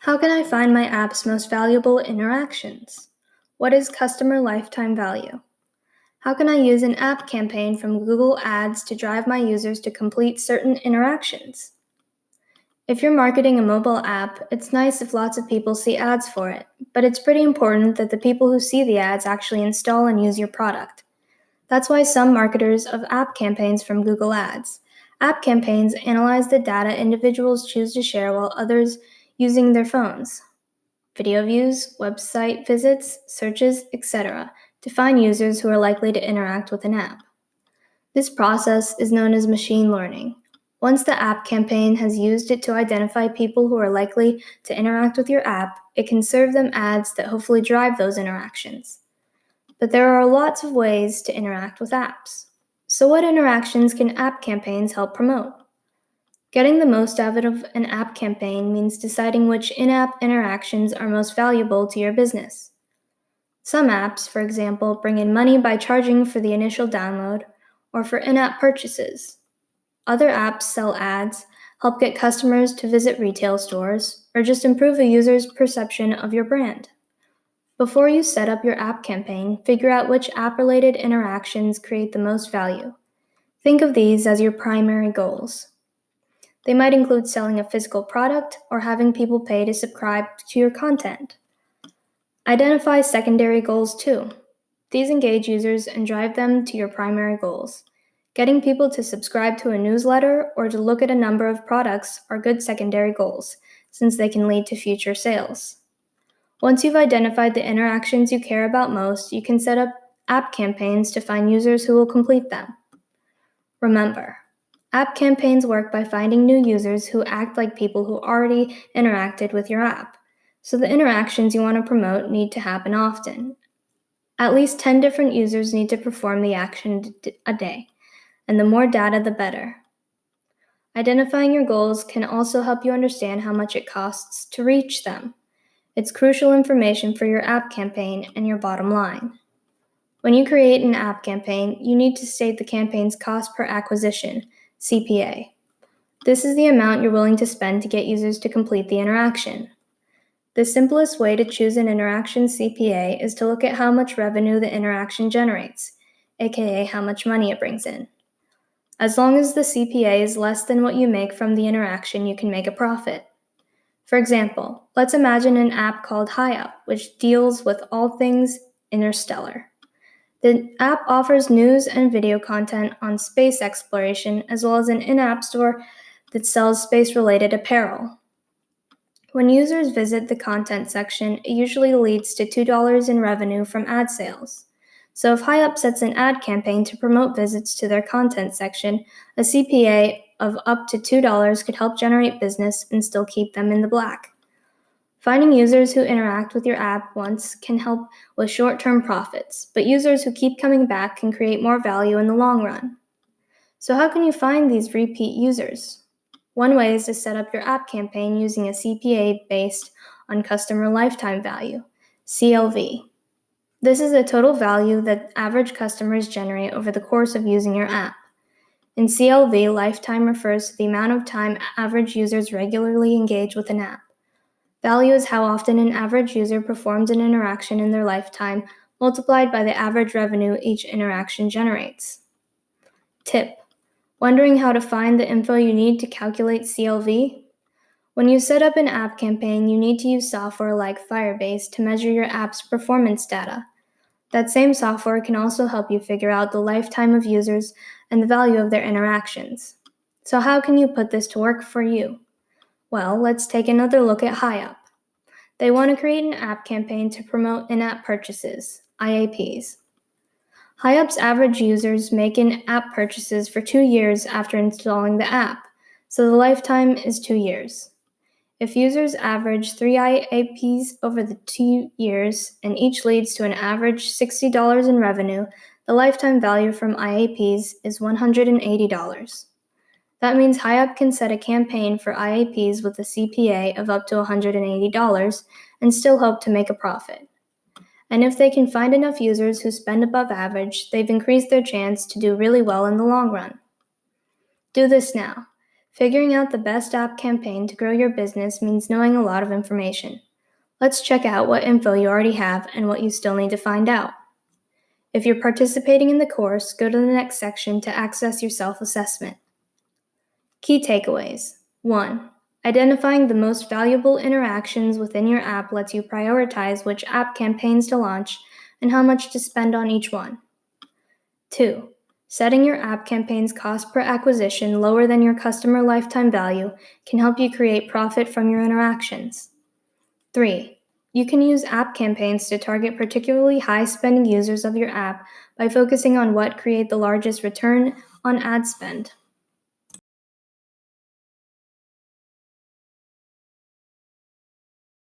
How can I find my app's most valuable interactions? What is customer lifetime value? How can I use an app campaign from Google Ads to drive my users to complete certain interactions? If you're marketing a mobile app, it's nice if lots of people see ads for it, but it's pretty important that the people who see the ads actually install and use your product. That's why some marketers of app campaigns from Google Ads. App campaigns analyze the data individuals choose to share while others using their phones. Video views, website visits, searches, etc., to find users who are likely to interact with an app. This process is known as machine learning. Once the app campaign has used it to identify people who are likely to interact with your app, it can serve them ads that hopefully drive those interactions. But there are lots of ways to interact with apps. So what interactions can app campaigns help promote? Getting the most out of an app campaign means deciding which in-app interactions are most valuable to your business. Some apps, for example, bring in money by charging for the initial download or for in-app purchases. Other apps sell ads, help get customers to visit retail stores, or just improve a user's perception of your brand. Before you set up your app campaign, figure out which app-related interactions create the most value. Think of these as your primary goals. They might include selling a physical product or having people pay to subscribe to your content. Identify secondary goals too. These engage users and drive them to your primary goals. Getting people to subscribe to a newsletter or to look at a number of products are good secondary goals, since they can lead to future sales. Once you've identified the interactions you care about most, you can set up app campaigns to find users who will complete them. Remember, app campaigns work by finding new users who act like people who already interacted with your app. So the interactions you want to promote need to happen often. At least 10 different users need to perform the action a day, and the more data, the better. Identifying your goals can also help you understand how much it costs to reach them. It's crucial information for your app campaign and your bottom line. When you create an app campaign, you need to state the campaign's cost per acquisition, CPA. This is the amount you're willing to spend to get users to complete the interaction. The simplest way to choose an interaction CPA is to look at how much revenue the interaction generates, aka how much money it brings in. As long as the CPA is less than what you make from the interaction, you can make a profit. For example, let's imagine an app called HiUp, which deals with all things interstellar. The app offers news and video content on space exploration, as well as an in-app store that sells space-related apparel. When users visit the content section, it usually leads to $2 in revenue from ad sales. So if HiUp sets an ad campaign to promote visits to their content section, a CPA of up to $2 could help generate business and still keep them in the black. Finding users who interact with your app once can help with short-term profits, but users who keep coming back can create more value in the long run. So how can you find these repeat users? One way is to set up your app campaign using a CPA based on customer lifetime value, CLV. This is the total value that average customers generate over the course of using your app. In CLV, lifetime refers to the amount of time average users regularly engage with an app. Value is how often an average user performs an interaction in their lifetime, multiplied by the average revenue each interaction generates. Tip: wondering how to find the info you need to calculate CLV? When you set up an app campaign, you need to use software like Firebase to measure your app's performance data. That same software can also help you figure out the lifetime of users and the value of their interactions. So how can you put this to work for you? Well, let's take another look at HiUp. They want to create an app campaign to promote in-app purchases, IAPs. HiUp's average users make in-app purchases for 2 years after installing the app, so the lifetime is 2 years. If users average 3 IAPs over the 2 years and each leads to an average $60 in revenue, the lifetime value from IAPs is $180. That means HiUp can set a campaign for IAPs with a CPA of up to $180 and still hope to make a profit. And if they can find enough users who spend above average, they've increased their chance to do really well in the long run. Do this now. Figuring out the best app campaign to grow your business means knowing a lot of information. Let's check out what info you already have and what you still need to find out. If you're participating in the course, go to the next section to access your self-assessment. Key takeaways. 1. Identifying the most valuable interactions within your app lets you prioritize which app campaigns to launch and how much to spend on each one. 2. Setting your app campaign's cost per acquisition lower than your customer lifetime value can help you create profit from your interactions. 3. You can use app campaigns to target particularly high-spending users of your app by focusing on what create the largest return on ad spend.